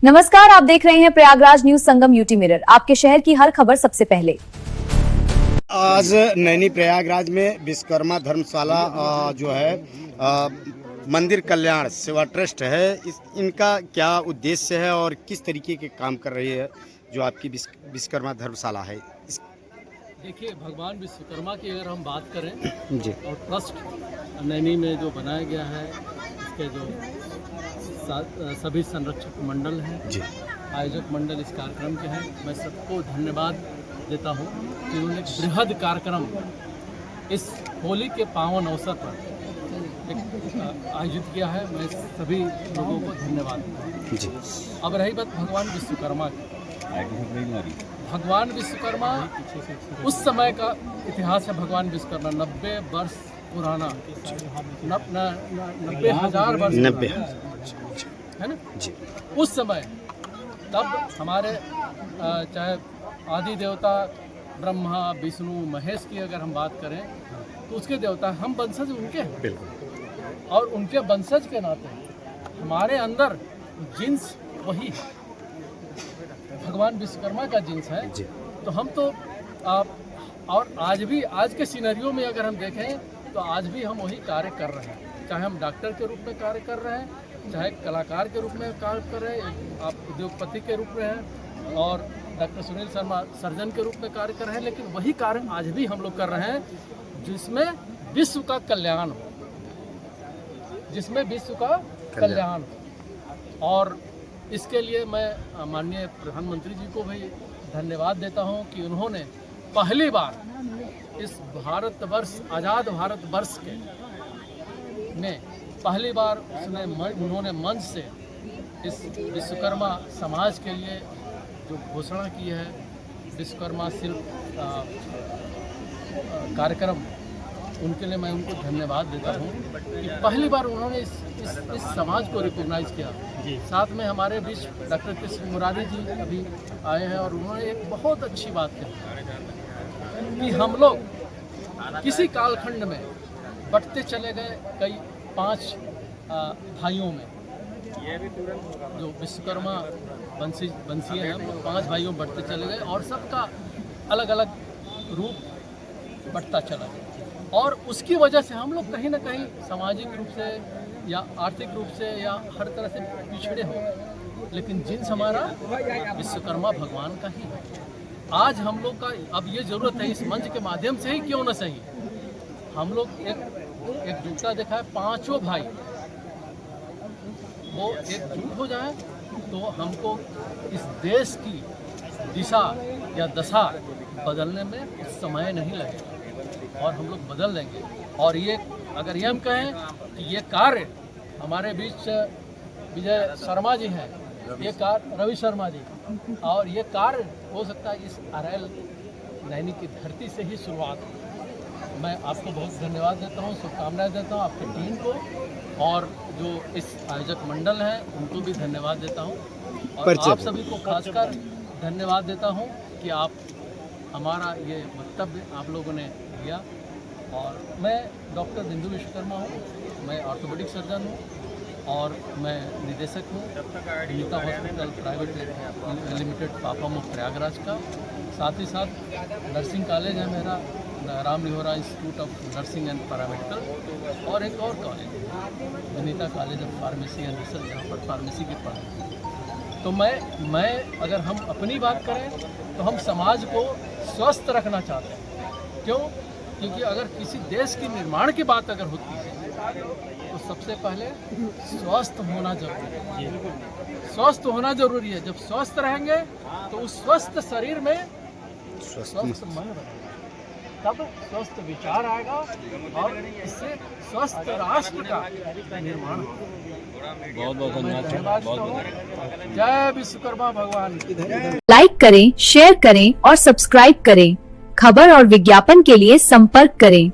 नमस्कार, आप देख रहे हैं प्रयागराज न्यूज संगम यूटी मिरर, आपके शहर की हर खबर सबसे पहले। आज नैनी प्रयागराज में विश्वकर्मा धर्मशाला जो है मंदिर कल्याण सेवा ट्रस्ट है, इनका क्या उद्देश्य है और किस तरीके के काम कर रही है जो आपकी विश्वकर्मा धर्मशाला है? देखिए, भगवान विश्वकर्मा की अगर हम बात करें जी और ट्रस्ट नैनी में जो बनाया गया है, इसके जो सभी संरक्षक मंडल हैं, जी आयोजक मंडल इस कार्यक्रम के हैं, मैं सबको धन्यवाद देता हूं कि उन्होंने एक बृहद कार्यक्रम इस होली के पावन अवसर पर आयोजित किया है। मैं सभी लोगों को धन्यवाद देता हूं। जी अब रही बात भगवान विश्वकर्मा की, भगवान विश्वकर्मा उस समय का इतिहास है। भगवान विश्वकर्मा 90 वर्ष पुराना, 90,000 वर्ष 90 है ना जी। उस समय तब हमारे चाहे आदि देवता ब्रह्मा विष्णु महेश की अगर हम बात करें तो उसके देवता हम वंशज उनके हैं, बिल्कुल, और उनके वंशज के नाते हमारे अंदर जिन्स वही है, भगवान विश्वकर्मा का जिन्स है। जी तो हम तो और आज भी आज के सिनेरियो में अगर हम देखें तो आज भी हम वही कार्य कर रहे हैं, चाहे हम डॉक्टर के रूप में कार्य कर रहे हैं, चाहे कलाकार के रूप में कार्य कर रहे हैं, आप उद्योगपति के रूप में हैं, और डॉक्टर सुनील शर्मा सर्जन के रूप में कार्य कर रहे हैं, लेकिन वही कार्य आज भी हम लोग कर रहे हैं जिसमें विश्व का कल्याण हो, जिसमें विश्व का कल्याण हो। और इसके लिए मैं माननीय प्रधानमंत्री जी को भी धन्यवाद देता हूं कि उन्होंने पहली बार इस भारतवर्ष, आज़ाद भारतवर्ष के में पहली बार उन्होंने मंच से इस विश्वकर्मा समाज के लिए जो घोषणा की है, विश्वकर्मा शिल्प कार्यक्रम, उनके लिए मैं उनको धन्यवाद देता हूँ कि पहली बार उन्होंने इस समाज को रिकॉग्नाइज किया। साथ में हमारे बीच डॉक्टर कृष्ण मुरारी जी अभी आए हैं और उन्होंने एक बहुत अच्छी बात कही कि हम लोग किसी कालखंड में बढ़ते चले गए, कई 5 भाइयों में, जो विश्वकर्मा वंशीय हैं, 5 भाइयों बढ़ते चले गए और सबका अलग अलग रूप बढ़ता चला गया, और उसकी वजह से हम लोग कहीं ना कहीं सामाजिक रूप से या आर्थिक रूप से या हर तरह से पिछड़े हो गए। लेकिन जिन्स हमारा विश्वकर्मा भगवान का ही है। आज हम लोग का अब ये ज़रूरत है, इस मंच के माध्यम से ही क्यों ना सही, हम लोग एकजुटता दिखाए, 5 भाई वो एकजुट हो जाए तो हमको इस देश की दिशा या दशा बदलने में समय नहीं लगेगा और हम लोग बदल देंगे। और ये अगर ये हम कहें कि ये कार्य हमारे बीच विजय शर्मा जी हैं, ये कार्य रवि शर्मा जी, और ये कार्य हो सकता है इस अरैल नैनी की धरती से ही शुरुआत हो। मैं आपको बहुत धन्यवाद देता हूँ, शुभकामनाएं देता हूँ आपकी टीम को, और जो इस आयोजक मंडल हैं उनको भी धन्यवाद देता हूँ, और आप सभी को खासकर धन्यवाद देता हूँ कि आप हमारा ये वक्तव्य आप लोगों ने दिया। और मैं डॉक्टर बिंदु विश्वकर्मा हूँ, मैं ऑर्थोपेडिक सर्जन हूँ और मैं निदेशक हूँ गीता हॉस्पिटल प्राइवेट लिमिटेड पापामो प्रयागराज का। साथ ही साथ नर्सिंग कॉलेज है मेरा, Ram Lihora institute of nursing and paramedical, और एक और कॉलेज है Vinita college of pharmacy and research, जहाँ पर फार्मेसी की पढ़ाई। तो मैं अगर हम अपनी बात करें तो हम समाज को स्वस्थ रखना चाहते हैं। क्यों? क्योंकि अगर किसी देश के निर्माण की बात अगर होती है तो सबसे पहले स्वस्थ होना जरूरी है। स्वस्थ होना जरूरी है। जब स्वस्थ रहेंगे तो उस स्वस्थ शरीर में स्वस्थ मन रहेगा, तब स्वस्थ विचार आएगा और इससे स्वस्थ राष्ट्र का निर्माण होगा। बहुत बहुत धन्यवाद। जय विश्वकर्मा भगवान की। लाइक करें, शेयर करें और सब्सक्राइब करें। खबर और विज्ञापन के लिए संपर्क करें।